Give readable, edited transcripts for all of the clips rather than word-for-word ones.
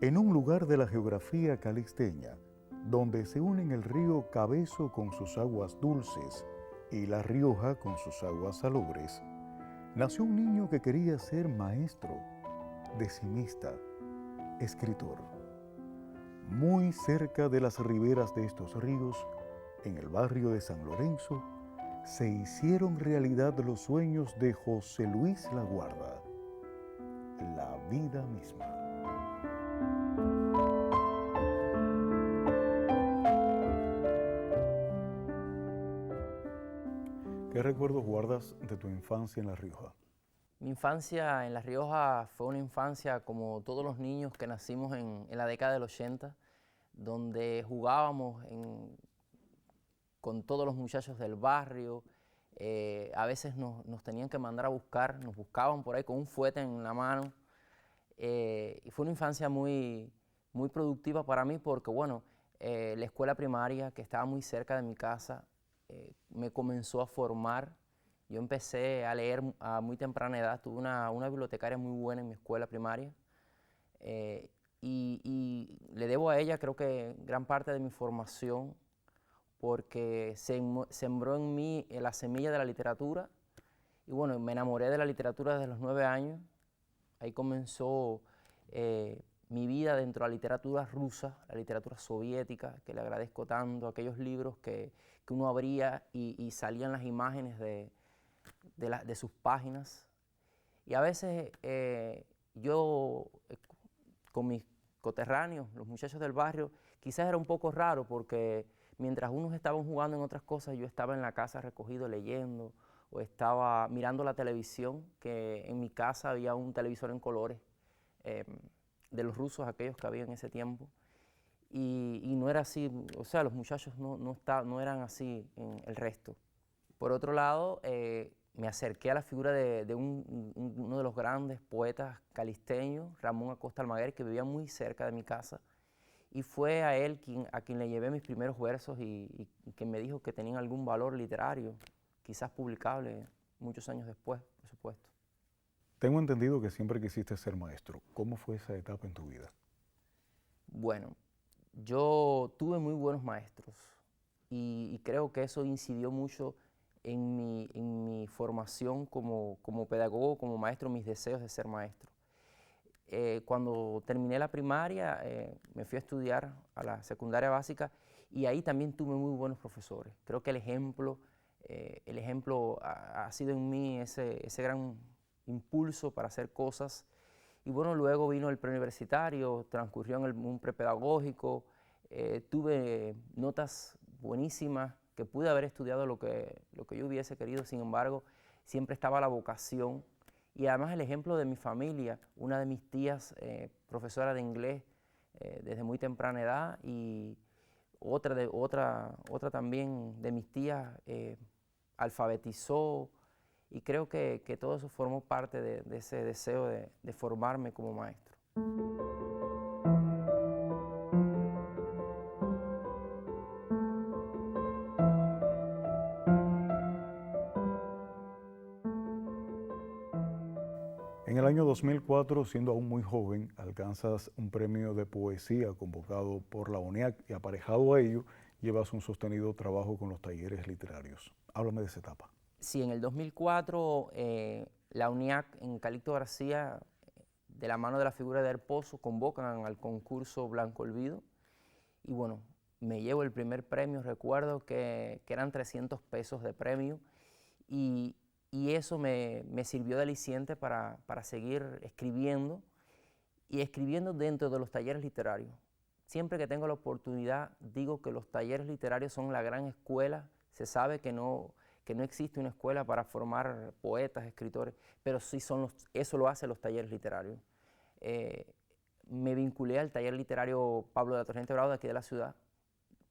En un lugar de la geografía calixteña, donde se unen el río Cabezo con sus aguas dulces y La Rioja con sus aguas salobres, nació un niño que quería ser maestro, decimista, escritor. Muy cerca de las riberas de estos ríos, en el barrio de San Lorenzo, se hicieron realidad los sueños de José Luis Laguarda, la vida misma. ¿Qué recuerdos guardas de tu infancia en La Rioja? Mi infancia en La Rioja fue una infancia como todos los niños que nacimos en la década del 80, donde jugábamos con todos los muchachos del barrio. A veces nos tenían que mandar a buscar, nos buscaban por ahí con un fuete en la mano. Y fue una infancia muy productiva para mí porque, bueno, la escuela primaria, que estaba muy cerca de mi casa, me comenzó a formar. Yo empecé a leer a muy temprana edad, tuve una bibliotecaria muy buena en mi escuela primaria, y le debo a ella creo que gran parte de mi formación, porque sembró en mí la semilla de la literatura, y bueno, me enamoré de la literatura desde los 9 años. Ahí comenzó mi vida dentro de la literatura rusa, la literatura soviética, que le agradezco tanto, aquellos libros que uno abría y salían las imágenes de sus páginas. Y a veces yo, con mis coterráneos, los muchachos del barrio, quizás era un poco raro porque mientras unos estaban jugando en otras cosas, yo estaba en la casa recogido leyendo o estaba mirando la televisión, que en mi casa había un televisor en colores eh, de los rusos, aquellos que había en ese tiempo. Y no era así, o sea, los muchachos no eran así en el resto. Por otro lado, me acerqué a la figura de uno de los grandes poetas calixteños, Ramón Acosta Almaguer, que vivía muy cerca de mi casa, y fue a él a quien le llevé mis primeros versos y que me dijo que tenían algún valor literario, quizás publicable muchos años después, por supuesto. Tengo entendido que siempre quisiste ser maestro. ¿Cómo fue esa etapa en tu vida? Bueno, yo tuve muy buenos maestros y creo que eso incidió mucho en mi formación como pedagogo, como maestro, mis deseos de ser maestro. Cuando terminé la primaria, me fui a estudiar a la secundaria básica y ahí también tuve muy buenos profesores. Creo que el ejemplo ha sido en mí ese gran impulso para hacer cosas. Y bueno, luego vino el preuniversitario, transcurrió en un prepedagógico, tuve notas buenísimas, que pude haber estudiado lo que yo hubiese querido. Sin embargo, siempre estaba la vocación. Y además el ejemplo de mi familia, una de mis tías, profesora de inglés desde muy temprana edad, y otra también de mis tías alfabetizó, y creo que todo eso formó parte de ese deseo de formarme como maestro. En el año 2004, siendo aún muy joven, alcanzas un premio de poesía convocado por la UNIAC y aparejado a ello, llevas un sostenido trabajo con los talleres literarios. Háblame de esa etapa. Sí, en el 2004 la UNIAC en Calixto García, de la mano de la figura de Herposo, convocan al concurso Blanco Olvido y bueno, me llevo el primer premio. Recuerdo que eran 300 pesos de premio y, y eso me sirvió de aliciente para seguir escribiendo y escribiendo dentro de los talleres literarios. Siempre que tengo la oportunidad digo que los talleres literarios son la gran escuela. Se sabe que no existe una escuela para formar poetas, escritores, pero sí eso lo hacen los talleres literarios. Eh, Me vinculé al taller literario Pablo de la Torrente Bravo de aquí de la ciudad,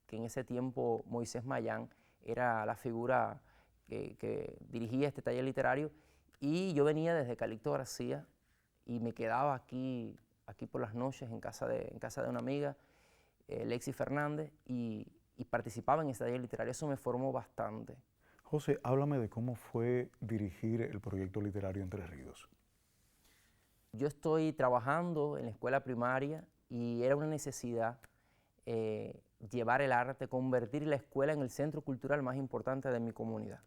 que en ese tiempo Moisés Mayán era la figura que dirigía este taller literario, y yo venía desde Calixto García y me quedaba aquí por las noches en casa de una amiga, Lexi Fernández, y participaba en ese taller literario. Eso me formó bastante. José, háblame de cómo fue dirigir el proyecto literario Entre Ríos. Yo estoy trabajando en la escuela primaria y era una necesidad llevar el arte, convertir la escuela en el centro cultural más importante de mi comunidad.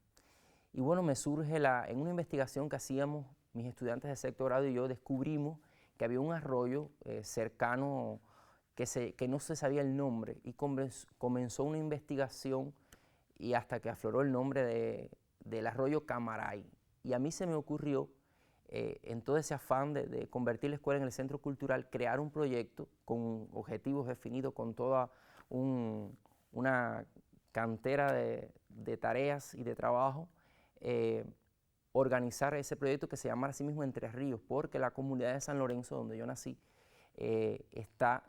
Y bueno, me surge en una investigación que hacíamos mis estudiantes de sexto grado y yo, descubrimos que había un arroyo cercano que no se sabía el nombre, y comenzó una investigación y hasta que afloró el nombre del arroyo Camaray. Y a mí se me ocurrió, en todo ese afán de convertir la escuela en el centro cultural, crear un proyecto con objetivos definidos, con toda una cantera de tareas y de trabajo, organizar ese proyecto que se llama así mismo Entre Ríos, porque la comunidad de San Lorenzo, donde yo nací, está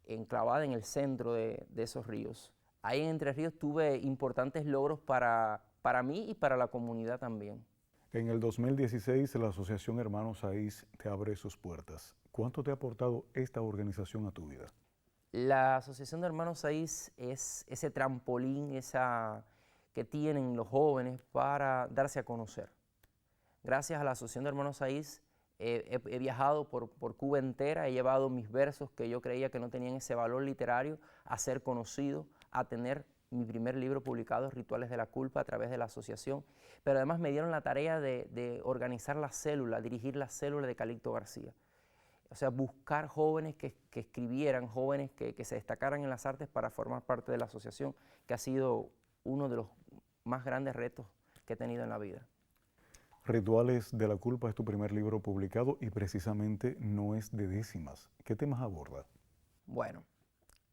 enclavada en el centro de esos ríos. Ahí en Entre Ríos tuve importantes logros para mí y para la comunidad también. En el 2016, la Asociación Hermanos Saiz te abre sus puertas. ¿Cuánto te ha aportado esta organización a tu vida? La Asociación de Hermanos Saiz es ese trampolín que tienen los jóvenes para darse a conocer. Gracias a la Asociación de Hermanos Saiz he viajado por Cuba entera, he llevado mis versos que yo creía que no tenían ese valor literario a ser conocidos, a tener mi primer libro publicado, Rituales de la Culpa, a través de la asociación, pero además me dieron la tarea de organizar la célula, dirigir la célula de Calixto García. O sea, buscar jóvenes que escribieran, jóvenes que se destacaran en las artes para formar parte de la asociación, que ha sido uno de los más grandes retos que he tenido en la vida. Rituales de la Culpa es tu primer libro publicado y precisamente no es de décimas. ¿Qué temas aborda? Bueno,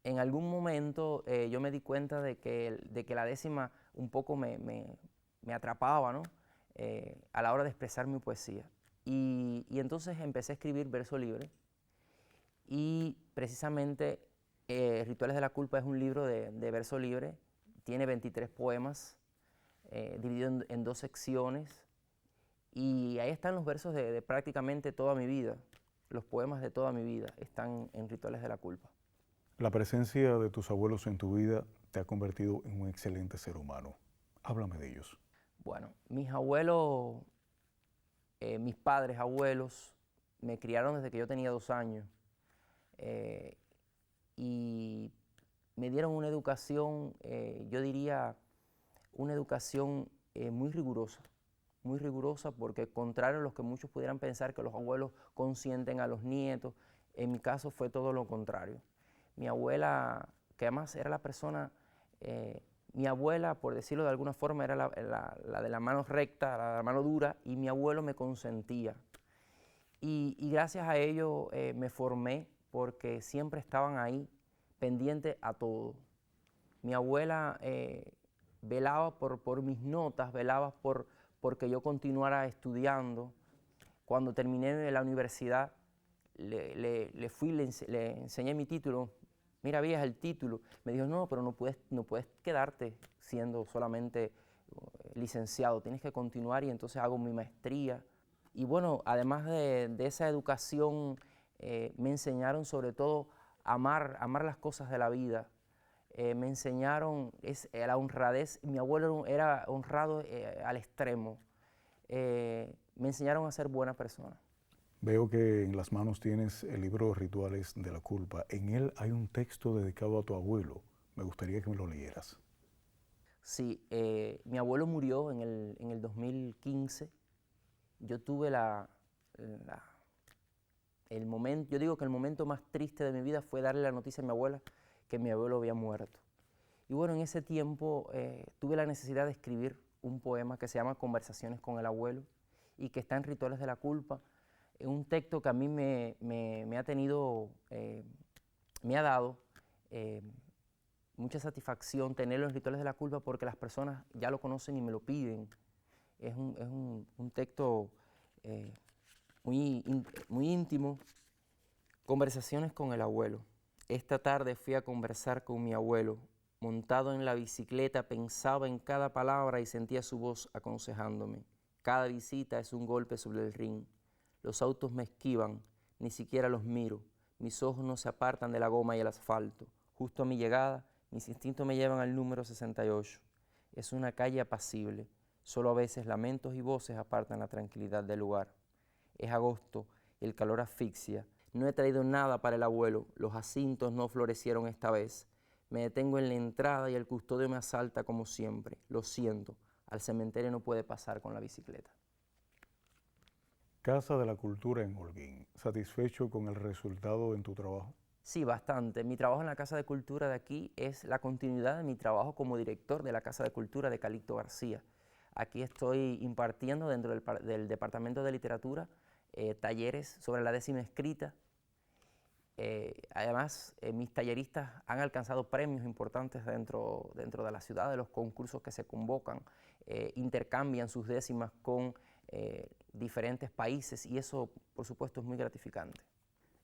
en algún momento yo me di cuenta de que la décima un poco me atrapaba, ¿no? A la hora de expresar mi poesía. Y entonces empecé a escribir verso libre, y precisamente Rituales de la Culpa es un libro de verso libre, tiene 23 poemas, dividido en 2 secciones, y ahí están los versos de prácticamente toda mi vida, los poemas de toda mi vida están en Rituales de la Culpa. La presencia de tus abuelos en tu vida te ha convertido en un excelente ser humano. Háblame de ellos. Bueno, mis abuelos, mis padres, abuelos, me criaron desde que yo tenía 2 años y me dieron una educación, yo diría, una educación muy rigurosa, porque contrario a lo que muchos pudieran pensar que los abuelos consienten a los nietos, en mi caso fue todo lo contrario. Mi abuela, que además era la persona, mi abuela, por decirlo de alguna forma, era la de la mano recta, la de la mano dura, y mi abuelo me consentía. Y gracias a ello me formé, porque siempre estaban ahí, pendientes a todo. Mi abuela velaba por mis notas, velaba porque yo continuara estudiando. Cuando terminé la universidad, le enseñé mi título. Mira, vieja, el título. Me dijo, no, pero no puedes quedarte siendo solamente licenciado, tienes que continuar, y entonces hago mi maestría. Y bueno, además de esa educación, me enseñaron sobre todo a amar las cosas de la vida. Me enseñaron la honradez. Mi abuelo era honrado al extremo. Me enseñaron a ser buena persona. Veo que en las manos tienes el libro Rituales de la Culpa. En él hay un texto dedicado a tu abuelo. Me gustaría que me lo leyeras. Sí, mi abuelo murió en el 2015. Yo tuve el momento, yo digo que el momento más triste de mi vida fue darle la noticia a mi abuela que mi abuelo había muerto. Y bueno, en ese tiempo tuve la necesidad de escribir un poema que se llama Conversaciones con el Abuelo, y que está en Rituales de la Culpa. Un texto que a mí me ha dado mucha satisfacción tenerlo en Rituales de la Culpa, porque las personas ya lo conocen y me lo piden. Es un texto muy íntimo. Conversaciones con el abuelo. Esta tarde fui a conversar con mi abuelo. Montado en la bicicleta pensaba en cada palabra y sentía su voz aconsejándome. Cada visita es un golpe sobre el ring. Los autos me esquivan, ni siquiera los miro. Mis ojos no se apartan de la goma y el asfalto. Justo a mi llegada, mis instintos me llevan al número 68. Es una calle apacible. Solo a veces lamentos y voces apartan la tranquilidad del lugar. Es agosto y el calor asfixia. No he traído nada para el abuelo, los jacintos no florecieron esta vez. Me detengo en la entrada y el custodio me asalta como siempre. Lo siento, al cementerio no puede pasar con la bicicleta. Casa de la Cultura en Holguín. ¿Satisfecho con el resultado en tu trabajo? Sí, bastante. Mi trabajo en la Casa de Cultura de aquí es la continuidad de mi trabajo como director de la Casa de Cultura de Calixto García. Aquí estoy impartiendo dentro del Departamento de Literatura talleres sobre la décima escrita. Además, mis talleristas han alcanzado premios importantes dentro de la ciudad, de los concursos que se convocan, intercambian sus décimas con diferentes países y eso, por supuesto, es muy gratificante.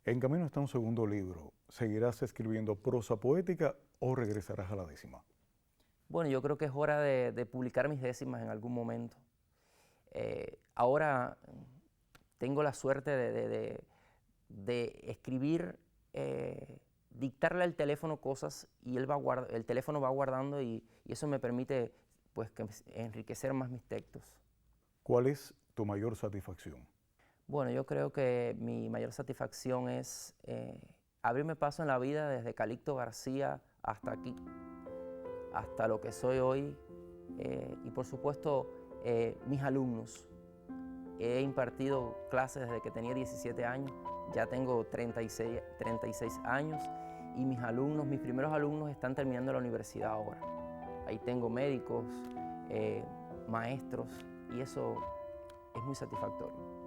En camino está un segundo libro. ¿Seguirás escribiendo prosa poética o regresarás a la décima? Bueno, yo creo que es hora de publicar mis décimas en algún momento. Ahora tengo la suerte de escribir, dictarle al teléfono cosas y el teléfono va guardando y eso me permite pues, enriquecer más mis textos. ¿Cuál es tu mayor satisfacción? Bueno, yo creo que mi mayor satisfacción es abrirme paso en la vida desde Calixto García hasta aquí, hasta lo que soy hoy y por supuesto mis alumnos. He impartido clases desde que tenía 17 años, ya tengo 36 años y mis alumnos, mis primeros alumnos están terminando la universidad ahora. Ahí tengo médicos, maestros y eso es muy satisfactorio.